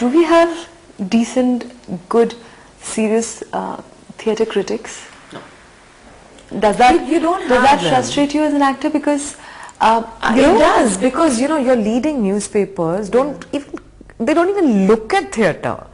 Do we have decent, good, serious theatre critics? No. Does that You don't does have that them. frustrate you as an actor? Because It does, because your leading newspapers don't even look at theatre.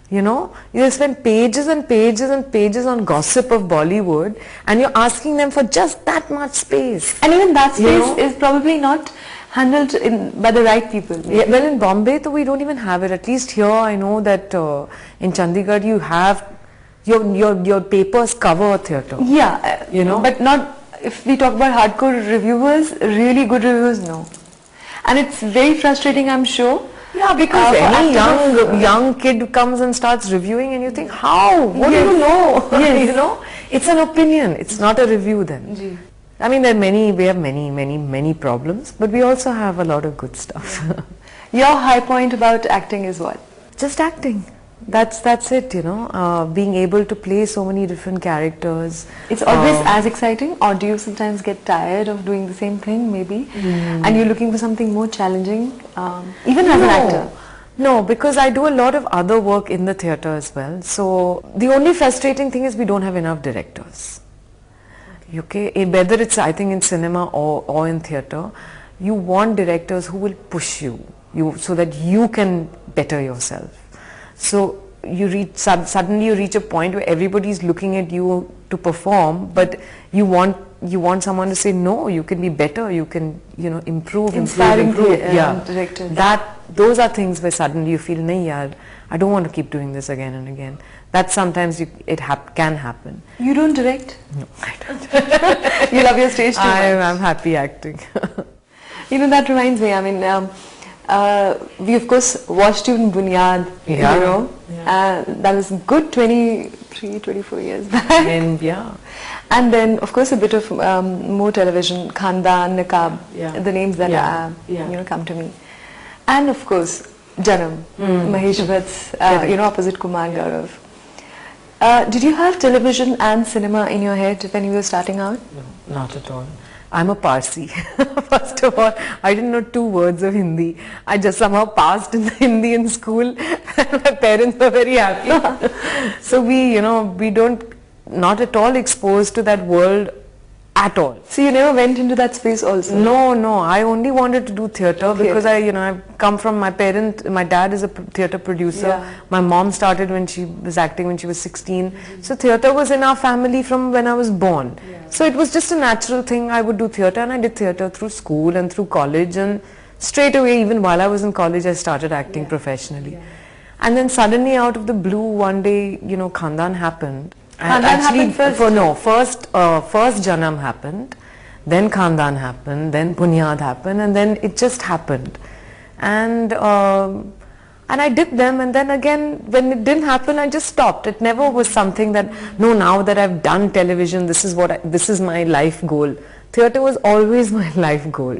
You spend pages and pages and pages on gossip of Bollywood, and you're asking them for just that much space. and even that You space know? is probably not handled by the right people. Yeah, well, in Bombay, we don't even have it. At least here, I know that in Chandigarh, you have your papers cover theatre. Yeah, but not if we talk about hardcore reviewers, really good reviewers, no. And it's very frustrating, I'm sure. Yeah, because for any actors young kid comes and starts reviewing, and you think, how? What do you know? Yes. It's an opinion. It's not a review then. Ji. I mean, we have many problems, but we also have a lot of good stuff. Your high point about acting is what? Just acting. That's it, being able to play so many different characters. It's always as exciting, or do you sometimes get tired of doing the same thing, maybe? And you're looking for something more challenging, even as an actor? No, because I do a lot of other work in the theatre as well. So the only frustrating thing is we don't have enough directors. Okay, whether it's I think in cinema or in theatre, you want directors who will push you so that you can better yourself. So suddenly you reach a point where everybody is looking at you to perform, but you want someone to say no, you can be better, you can improve. Inspiring Yeah, directors. Those are things where suddenly you feel, nahi yaar, I don't want to keep doing this again and again. That sometimes can happen. You don't direct? No, I don't. You love your stage too much. I'm happy acting. That reminds me, I mean, we of course watched you in Bunyad, Yeah. that was good 23, 24 years back. And yeah. And then of course a bit of more television, Khandan, Niqab, Yeah. the names that come to me. And of course, Janam, Mahesh Bhatt's, opposite Kumar Gaurav. Did you have television and cinema in your head when you were starting out? No, not at all. I'm a Parsi. First of all, I didn't know 2 words of Hindi. I just somehow passed in the Hindi in school, and my parents were very happy. So we don't, not at all exposed to that world at all. So you never went into that space also? No, I only wanted to do theatre because I've come from my dad is a theatre producer. Yeah. My mom started when she was acting when she was 16. So theatre was in our family from when I was born. Yeah. So it was just a natural thing. I would do theatre, and I did theatre through school and through college, and straight away, even while I was in college, I started acting professionally. Yeah. And then suddenly out of the blue one day, Khandan happened. Khandan happened first? First Janam happened, then Khandan happened, then Bunyad happened, and then it just happened. And I did them, and then again, when it didn't happen, I just stopped. It never was something that, no, now that I've done television, this is my life goal. Theatre was always my life goal,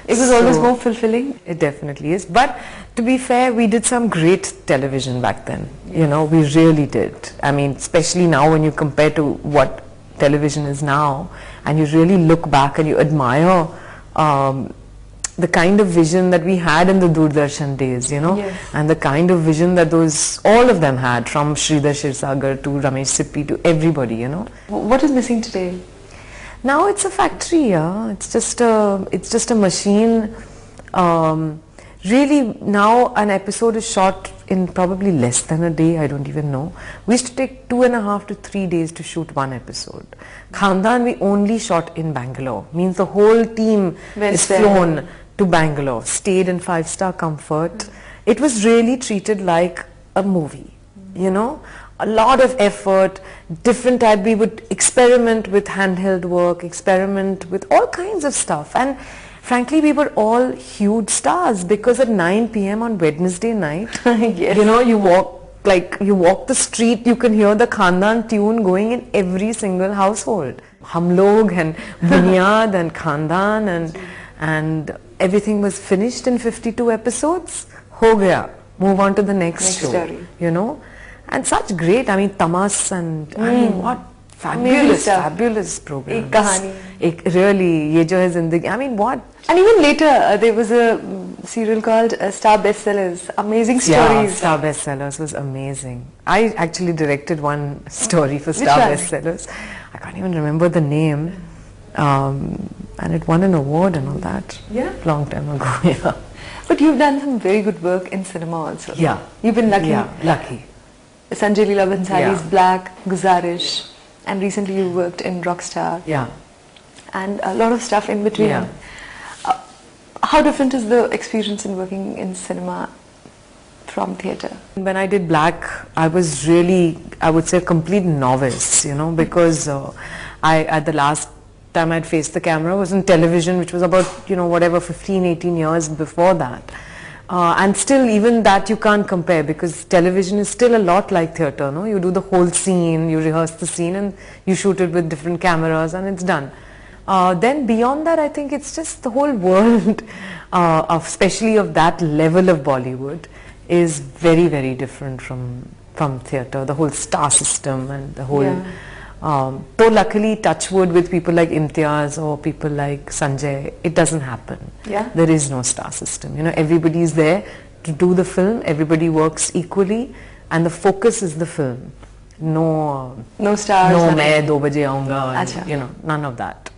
It was always more fulfilling? It definitely is. But to be fair, we did some great television back then. We really did. I mean, especially now when you compare to what television is now, and you really look back and you admire the kind of vision that we had in the Doordarshan days, Yes. and the kind of vision that all of them had, from Sridhar Shirsagar to Ramesh Sippy to everybody, What is missing today? Now it's a factory, yeah. It's just a machine. Really, now an episode is shot in probably less than a day. I don't even know. We used to take 2.5 to 3 days to shoot one episode. Khandan we only shot in Bangalore. Means the whole team is flown to Bangalore, stayed in 5-star comfort. It was really treated like a movie, a lot of effort, different type. We would experiment with handheld work, experiment with all kinds of stuff, and frankly we were all huge stars, because at 9 p.m. on Wednesday night, Yes. you walk the street, you can hear the Khandan tune going in every single household. Hum Log and Bunyad and Khandan and everything was finished in 52 episodes. Ho gaya. Move on to the next show. Story. And such great, I mean, Tamas and I mean, what fabulous program. Ek kahani. Really, Ye Jo Hai Zindagi. I mean, what? And even later, there was a serial called Star Bestsellers. Amazing Yeah, stories. Star Bestsellers was amazing. I actually directed one story for Star Bestsellers. I can't even remember the name. And it won an award and all that. Yeah. Long time ago, yeah. But you've done some very good work in cinema also. Yeah. You've been lucky. Yeah, lucky. Sanjay Leela Bhansali's Yeah. Black, Guzarish, and recently you worked in Rockstar. Yeah. And a lot of stuff in between. Yeah. How different is the experience in working in cinema from theatre? When I did Black, I was really, I would say, a complete novice, you know, because at the last time I'd faced the camera was in television, which was about, you know, whatever, 15, 18 years before that. And still, even that you can't compare, because television is still a lot like theatre, no? You do the whole scene, you rehearse the scene, and you shoot it with different cameras, and it's done. Then beyond that, I think it's just the whole world, especially of that level of Bollywood, is very, very different from theatre. The whole star system and the whole... though luckily, touch wood, with people like Imtiaz or people like Sanjay, it doesn't happen. Yeah. There is no star system. You know, everybody is there to do the film. Everybody works equally, and the focus is the film. No stars. No, nothing. main 2 baje aunga. Achha. You know, none of that.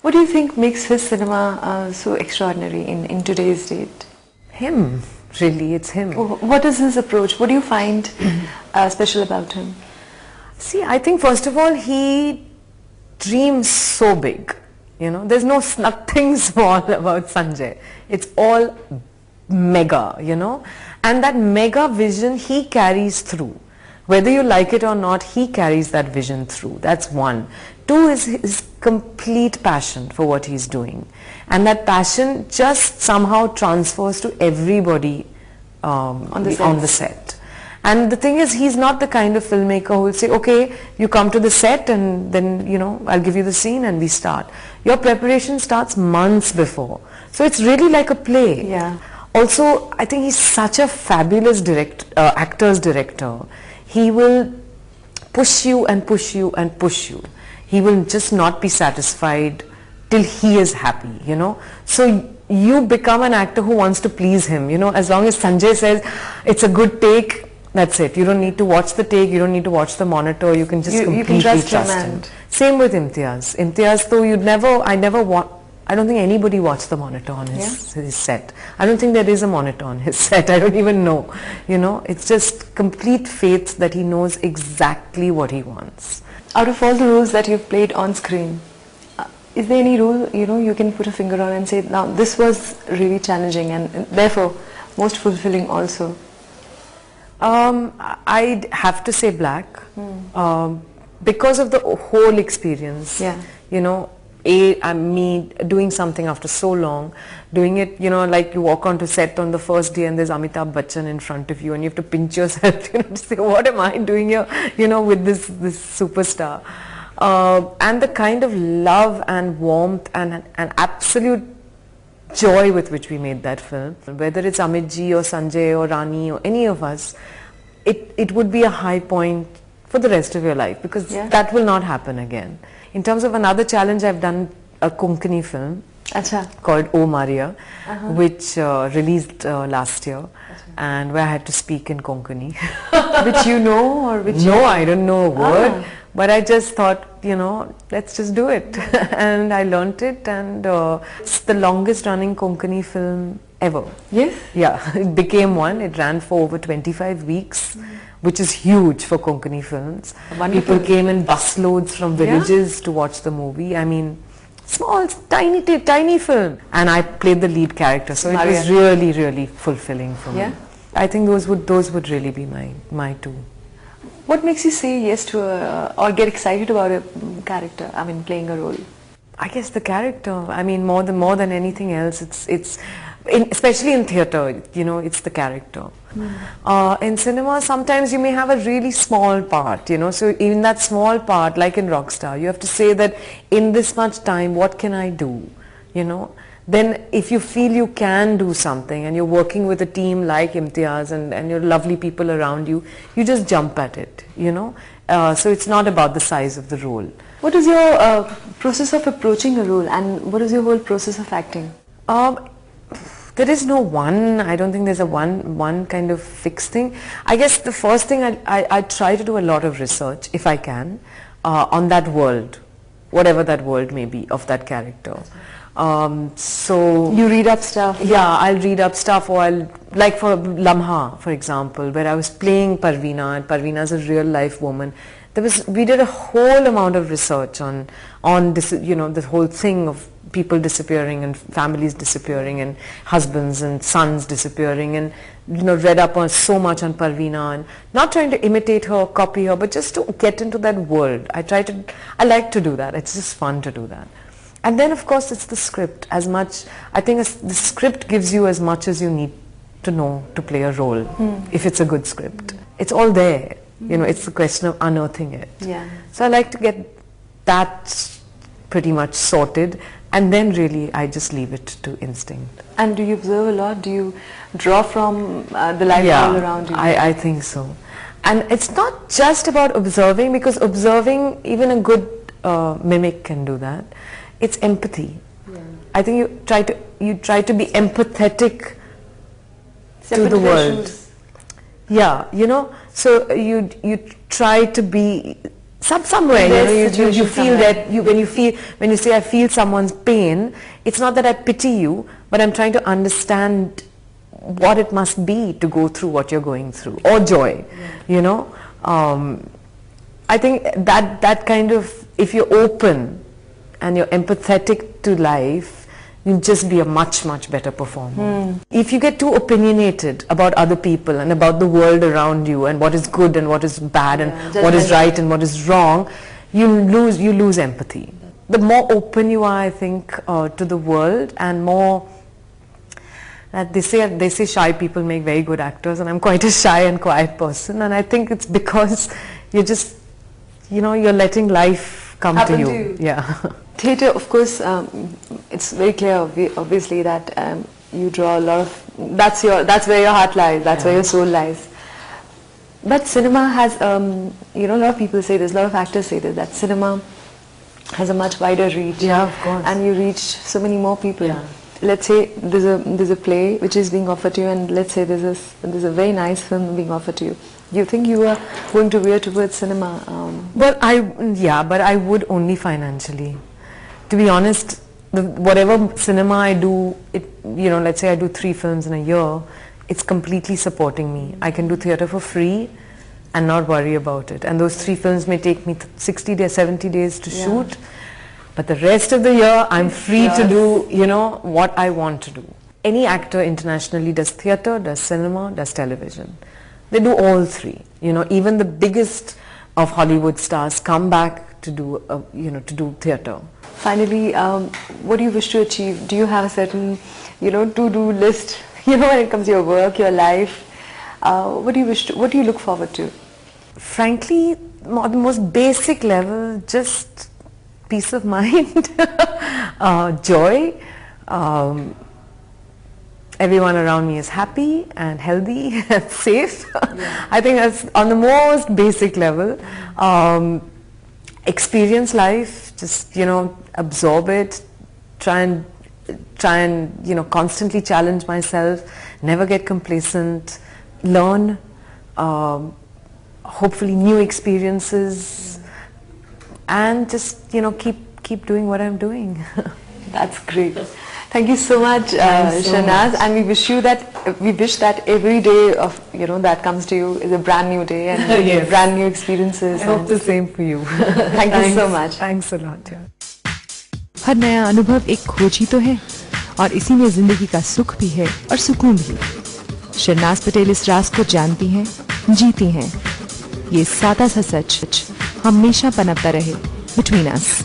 What do you think makes his cinema so extraordinary in today's date? Him, really, it's him. What is his approach? What do you find special about him? See, I think first of all, he dreams so big. You know, there's nothing small about Sanjay. It's all mega, you know. And that mega vision he carries through. Whether you like it or not, he carries that vision through. That's one. Two is his complete passion for what he's doing. And that passion just somehow transfers to everybody on the set. And the thing is, he's not the kind of filmmaker who will say, okay, you come to the set and then, you know, I'll give you the scene and we start. Your preparation starts months before. So it's really like a play. Yeah. Also, I think he's such a fabulous actor's director. He will push you and push you and push you. He will just not be satisfied till he is happy, you know. So you become an actor who wants to please him, you know. As long as Sanjay says it's a good take, that's it. You don't need to watch the take, you don't need to watch the monitor, you can just completely trust him. Same with Imtiaz. Imtiaz, though I don't think anybody watched the monitor on his set. I don't think there is a monitor on his set. I don't even know. You know, it's just complete faith that he knows exactly what he wants. Out of all the roles that you've played on screen, is there any role, you know, you can put a finger on and say, now this was really challenging and therefore most fulfilling also? I'd have to say Black, because of the whole experience. Yeah. You know, me doing something after so long, doing it, you know, like you walk onto set on the first day and there's Amitabh Bachchan in front of you and you have to pinch yourself, you know, to say, what am I doing here, you know, with this superstar. And the kind of love and warmth and absolute joy with which we made that film, whether it's Amit ji or Sanjay or Rani or any of us, it would be a high point for the rest of your life, because that will not happen again. In terms of another challenge, I've done a Konkani film called O Maria, which released last year, and where I had to speak in Konkani. Which you know, or which? No, I don't know a word, but I just thought, you know, let's just do it. And I learnt it, and it's the longest running Konkani film ever. Yes? Yeah, it became one. It ran for over 25 weeks, which is huge for Konkani films. Wonderful. People came in busloads from villages to watch the movie. I mean, small, tiny film. And I played the lead character, so it was really, really fulfilling for me. I think those would really be my two. What makes you say yes to or get excited about a character, I mean playing a role? I guess the character, I mean more than anything else, especially in theatre, you know, it's the character. In cinema, sometimes you may have a really small part, you know, so in that small part, like in Rockstar, you have to say that in this much time, what can I do, you know? Then if you feel you can do something and you're working with a team like Imtiaz and your lovely people around you, you just jump at it, you know? So it's not about the size of the role. What is your process of approaching a role, and what is your whole process of acting? There is no one, I don't think there's a one kind of fixed thing. I guess the first thing I try to do a lot of research, if I can, on that world, whatever that world may be of that character. So you read up stuff? Yeah, I'll read up stuff, or I'll, like for Lamha, for example, where I was playing Parveena, and Parveena is a real life woman. We did a whole amount of research on this, you know, the whole thing of people disappearing and families disappearing and husbands and sons disappearing, and you know, read up on so much on Parveena, and not trying to imitate her or copy her, but just to get into that world. I like to do that. It's just fun to do that. And then of course it's the script. As much, I think the script gives you as much as you need to know to play a role, if it's a good script. It's all there. You know, it's the question of unearthing it. Yeah. So I like to get that pretty much sorted, and then really I just leave it to instinct. And do you observe a lot? Do you draw from the life all around you? I think so. And it's not just about observing, because observing, even a good mimic can do that. It's empathy. Yeah. I think you try to be empathetic to the world. Yeah, you know, so you try to be somewhere. You feel that when you say I feel someone's pain, it's not that I pity you, but I'm trying to understand what it must be to go through what you're going through, or joy. Yeah. You know, I think that kind of, if you're open and you're empathetic to life, you'll just be a much better performer. If you get too opinionated about other people and about the world around you and what is good and what is bad and what is right and what is wrong, you lose empathy. The more open you are, I think, to the world, and more, they say shy people make very good actors, and I'm quite a shy and quiet person, and I think it's because you're just, you know, you're letting life come to you. Yeah. Theatre, of course, it's very clear, obviously, that you draw a lot of, that's where your heart lies, that's where your soul lies. But cinema has, you know, a lot of people say this, a lot of actors say this, that cinema has a much wider reach. Yeah, of course. And you reach so many more people. Yeah. Let's say there's a play which is being offered to you, and let's say there's a very nice film being offered to you. Do you think you are going to veer towards cinema? But I would only financially. To be honest, whatever cinema I do, you know, let's say I do 3 films in a year, it's completely supporting me. I can do theatre for free and not worry about it. And those 3 films may take me 60 days, 70 days to shoot. But the rest of the year, I'm free to do, you know, what I want to do. Any actor internationally does theatre, does cinema, does television. They do all 3. You know, even the biggest of Hollywood stars come back to do, you know, to do theatre. Finally, what do you wish to achieve? Do you have a certain, you know, to-do list, you know, when it comes to your work, your life? What do you look forward to? Frankly, on the most basic level, just peace of mind, joy. Everyone around me is happy and healthy and safe. Yeah. I think that's on the most basic level. Experience life, just, you know, absorb it, try and, you know, constantly challenge myself, never get complacent, learn, hopefully new experiences, and just, you know, keep doing what I'm doing. That's great. Thank you so much, Shehnaz, and we wish that every day of, you know, that comes to you is a brand new day and yes. brand new experiences. I hope the same for you. Thank you so much. Thanks a lot. हर नया अनुभव एक खोज ही तो है, और इसी में जिंदगी का सुख भी है और सुकून भी। शेहनाज पटेल इस राज को जानती हैं, जीती हैं। ये सादा सा सच हमेशा पनपता रहे बिटवीन अस।